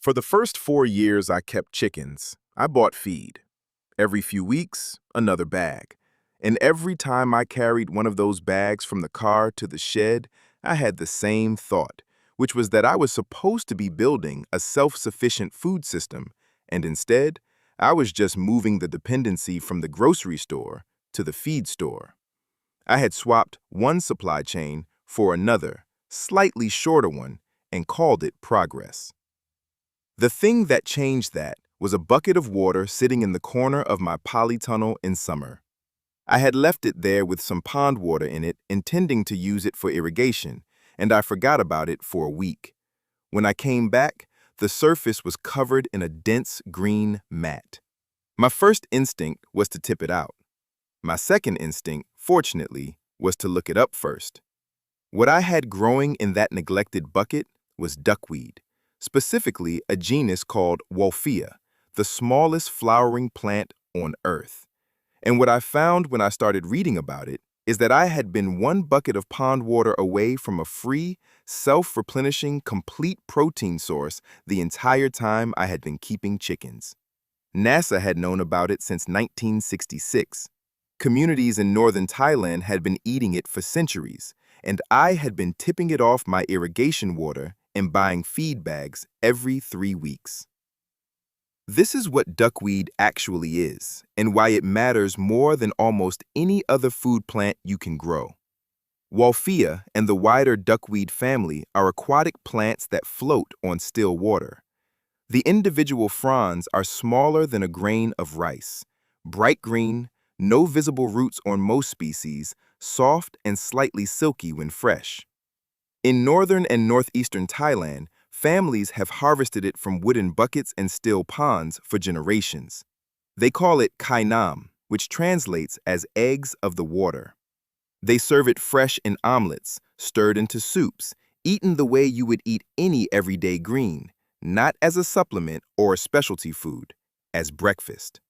For the first 4 years I kept chickens, I bought feed. Every few weeks, another bag. And every time I carried one of those bags from the car to the shed, I had the same thought, which was that I was supposed to be building a self-sufficient food system, and instead, I was just moving the dependency from the grocery store to the feed store. I had swapped one supply chain for another, slightly shorter one, and called it progress. The thing that changed that was a bucket of water sitting in the corner of my polytunnel in summer. I had left it there with some pond water in it, intending to use it for irrigation, and I forgot about it for a week. When I came back, the surface was covered in a dense green mat. My first instinct was to tip it out. My second instinct, fortunately, was to look it up first. What I had growing in that neglected bucket was duckweed, specifically a genus called Wolffia, the smallest flowering plant on Earth. And what I found when I started reading about it is that I had been one bucket of pond water away from a free, self-replenishing, complete protein source the entire time I had been keeping chickens. NASA had known about it since 1966. Communities in northern Thailand had been eating it for centuries, and I had been tipping it off my irrigation water and buying feed bags every 3 weeks. This is what duckweed actually is, and why it matters more than almost any other food plant you can grow. Wolffia and the wider duckweed family are aquatic plants that float on still water. The individual fronds are smaller than a grain of rice, bright green, no visible roots on most species, soft and slightly silky when fresh. In northern and northeastern Thailand, families have harvested it from wooden buckets and still ponds for generations. They call it kai nam, which translates as eggs of the water. They serve it fresh in omelets, stirred into soups, eaten the way you would eat any everyday green, not as a supplement or a specialty food, as breakfast.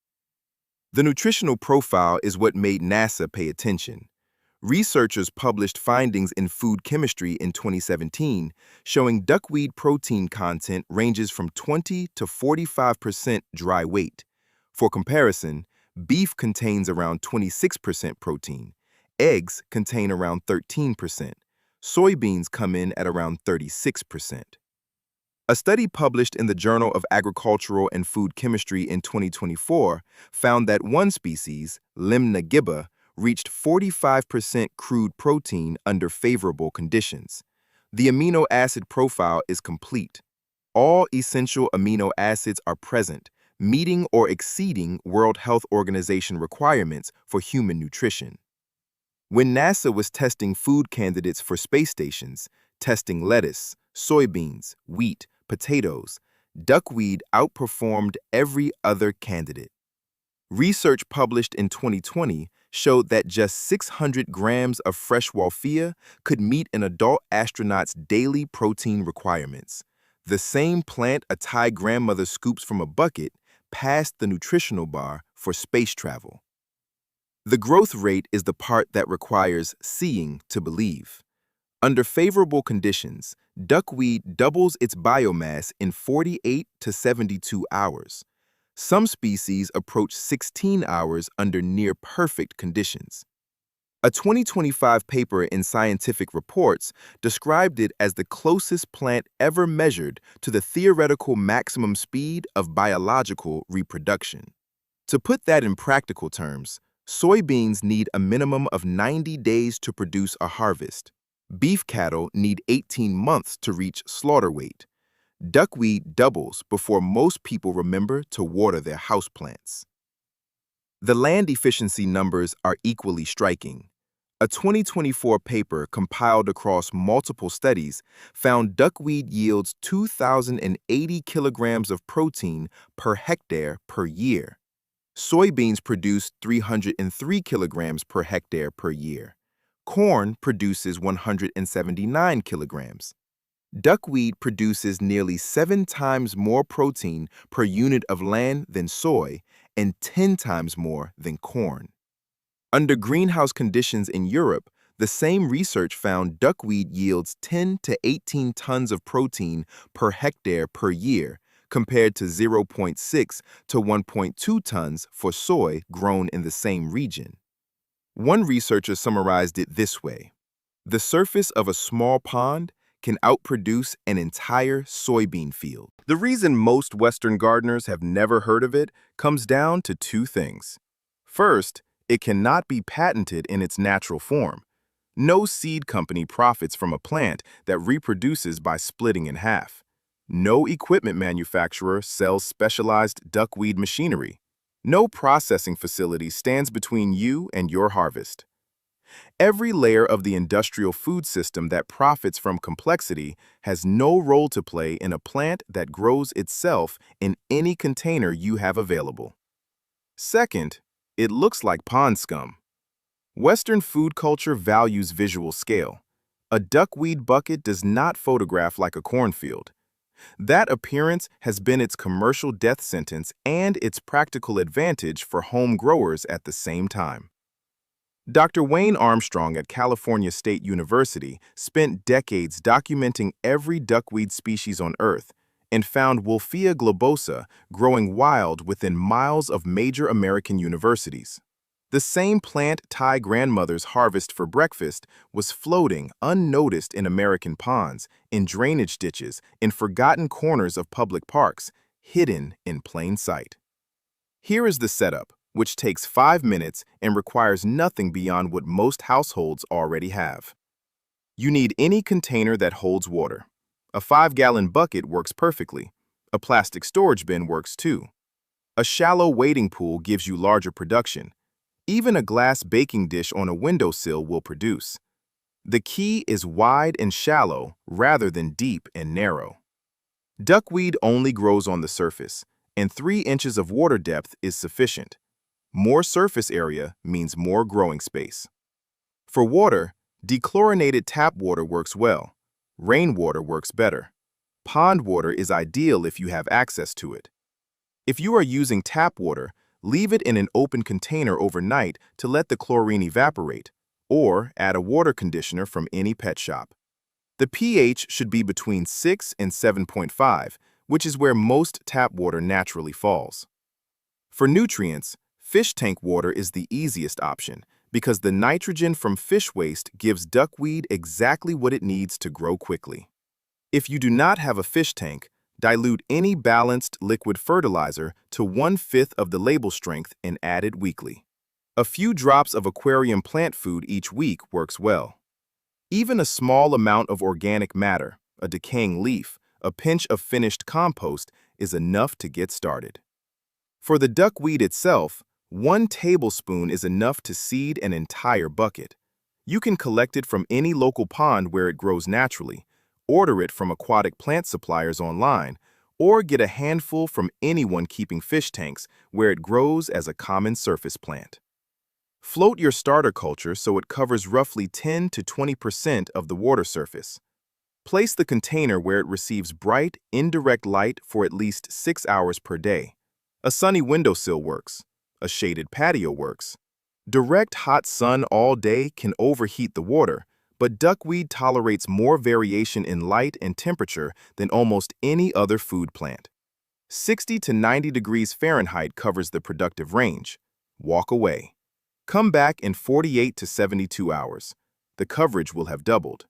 The nutritional profile is what made NASA pay attention. Researchers published findings in Food Chemistry in 2017 showing duckweed protein content ranges from 20 to 45% dry weight. For comparison, beef contains around 26% protein, eggs contain around 13%, soybeans come in at around 36%. A study published in the Journal of Agricultural and Food Chemistry in 2024 found that one species, Limna gibba, reached 45% crude protein under favorable conditions. The amino acid profile is complete. All essential amino acids are present, meeting or exceeding World Health Organization requirements for human nutrition. When NASA was testing food candidates for space stations, testing lettuce, soybeans, wheat, potatoes, duckweed outperformed every other candidate. Research published in 2020 showed that just 600 grams of fresh Wolffia could meet an adult astronaut's daily protein requirements. The same plant a Thai grandmother scoops from a bucket passed the nutritional bar for space travel. The growth rate is the part that requires seeing to believe. Under favorable conditions, duckweed doubles its biomass in 48 to 72 hours. Some species approach 16 hours under near-perfect conditions. A 2025 paper in Scientific Reports described it as the closest plant ever measured to the theoretical maximum speed of biological reproduction. To put that in practical terms, soybeans need a minimum of 90 days to produce a harvest. Beef cattle need 18 months to reach slaughter weight. Duckweed doubles before most people remember to water their houseplants. The land efficiency numbers are equally striking. A 2024 paper compiled across multiple studies found duckweed yields 2,080 kilograms of protein per hectare per year. Soybeans produce 303 kilograms per hectare per year. Corn produces 179 kilograms. Duckweed produces nearly 7 times more protein per unit of land than soy and 10 times more than corn. Under greenhouse conditions in Europe, the same research found duckweed yields 10 to 18 tons of protein per hectare per year, compared to 0.6 to 1.2 tons for soy grown in the same region. One researcher summarized it this way: the surface of a small pond can outproduce an entire soybean field. The reason most Western gardeners have never heard of it comes down to two things. First, it cannot be patented in its natural form. No seed company profits from a plant that reproduces by splitting in half. No equipment manufacturer sells specialized duckweed machinery. No processing facility stands between you and your harvest. Every layer of the industrial food system that profits from complexity has no role to play in a plant that grows itself in any container you have available. Second, it looks like pond scum. Western food culture values visual scale. A duckweed bucket does not photograph like a cornfield. That appearance has been its commercial death sentence and its practical advantage for home growers at the same time. Dr. Wayne Armstrong at California State University spent decades documenting every duckweed species on Earth and found Wolffia globosa growing wild within miles of major American universities. The same plant Thai grandmothers harvest for breakfast was floating unnoticed in American ponds, in drainage ditches, in forgotten corners of public parks, hidden in plain sight. Here is the setup, which takes 5 minutes and requires nothing beyond what most households already have. You need any container that holds water. A 5-gallon bucket works perfectly. A plastic storage bin works too. A shallow wading pool gives you larger production. Even a glass baking dish on a windowsill will produce. The key is wide and shallow rather than deep and narrow. Duckweed only grows on the surface, and 3 inches of water depth is sufficient. More surface area means more growing space. For water, dechlorinated tap water works well. Rainwater works better. Pond water is ideal if you have access to it. If you are using tap water, leave it in an open container overnight to let the chlorine evaporate, or add a water conditioner from any pet shop. The pH should be between 6 and 7.5, which is where most tap water naturally falls. For nutrients, fish tank water is the easiest option because the nitrogen from fish waste gives duckweed exactly what it needs to grow quickly. If you do not have a fish tank, dilute any balanced liquid fertilizer to 1/5 of the label strength and add it weekly. A few drops of aquarium plant food each week works well. Even a small amount of organic matter, a decaying leaf, a pinch of finished compost is enough to get started. For the duckweed itself, 1 tablespoon is enough to seed an entire bucket. You can collect it from any local pond where it grows naturally, order it from aquatic plant suppliers online, or get a handful from anyone keeping fish tanks where it grows as a common surface plant. Float your starter culture so it covers roughly 10 to 20% of the water surface. Place the container where it receives bright, indirect light for at least 6 hours per day. A sunny windowsill works. A shaded patio works. Direct hot sun all day can overheat the water, but duckweed tolerates more variation in light and temperature than almost any other food plant. 60 to 90 degrees Fahrenheit covers the productive range. Walk away. Come back in 48 to 72 hours. The coverage will have doubled.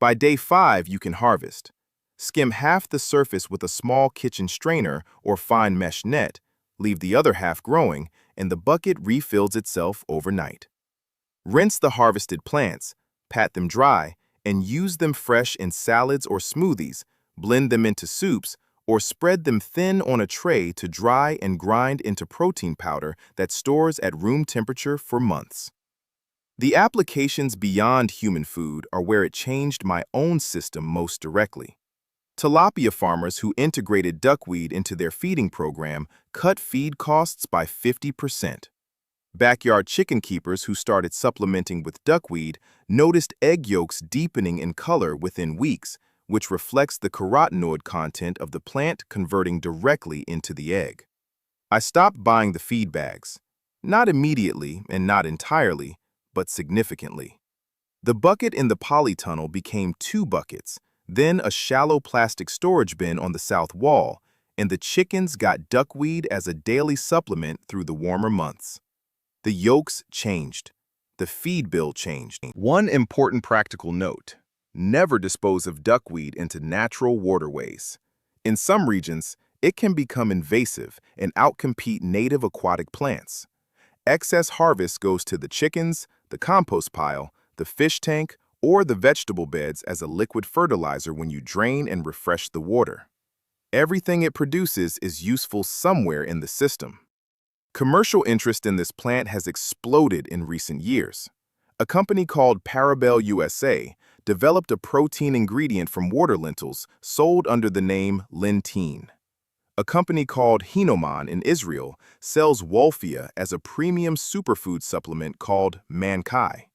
By day 5, you can harvest. Skim half the surface with a small kitchen strainer or fine mesh net, leave the other half growing, and the bucket refills itself overnight. Rinse the harvested plants, pat them dry, and use them fresh in salads or smoothies, blend them into soups, or spread them thin on a tray to dry and grind into protein powder that stores at room temperature for months. The applications beyond human food are where it changed my own system most directly. Tilapia farmers who integrated duckweed into their feeding program cut feed costs by 50%. Backyard chicken keepers who started supplementing with duckweed noticed egg yolks deepening in color within weeks, which reflects the carotenoid content of the plant converting directly into the egg. I stopped buying the feed bags. Not immediately and not entirely, but significantly. The bucket in the polytunnel became 2 buckets, then a shallow plastic storage bin on the south wall, and the chickens got duckweed as a daily supplement through the warmer months. The yolks changed. The feed bill changed. One important practical note: never dispose of duckweed into natural waterways. In some regions, it can become invasive and outcompete native aquatic plants. Excess harvest goes to the chickens, the compost pile, the fish tank, or the vegetable beds as a liquid fertilizer when you drain and refresh the water. Everything it produces is useful somewhere in the system. Commercial interest in this plant has exploded in recent years. A company called Parabel USA developed a protein ingredient from water lentils sold under the name Lentine. A company called Hinoman in Israel sells wolfia as a premium superfood supplement called Mankai.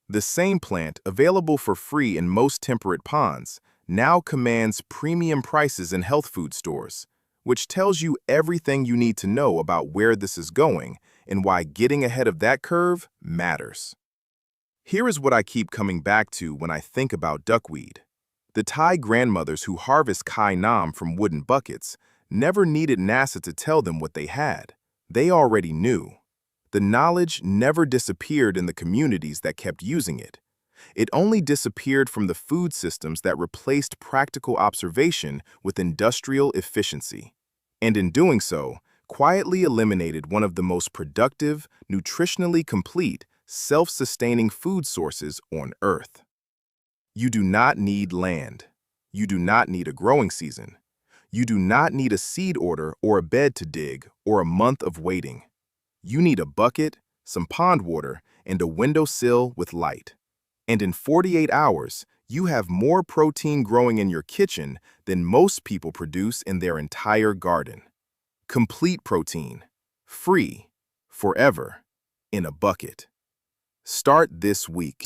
The same plant, available for free in most temperate ponds, now commands premium prices in health food stores, which tells you everything you need to know about where this is going and why getting ahead of that curve matters. Here is what I keep coming back to when I think about duckweed. The Thai grandmothers who harvest kai nam from wooden buckets never needed NASA to tell them what they had. They already knew. The knowledge never disappeared in the communities that kept using it. It only disappeared from the food systems that replaced practical observation with industrial efficiency. And in doing so, quietly eliminated one of the most productive, nutritionally complete, self-sustaining food sources on Earth. You do not need land. You do not need a growing season. You do not need a seed order or a bed to dig or a month of waiting. You need a bucket, some pond water, and a windowsill with light. And in 48 hours, you have more protein growing in your kitchen than most people produce in their entire garden. Complete protein, free, forever, in a bucket. Start this week.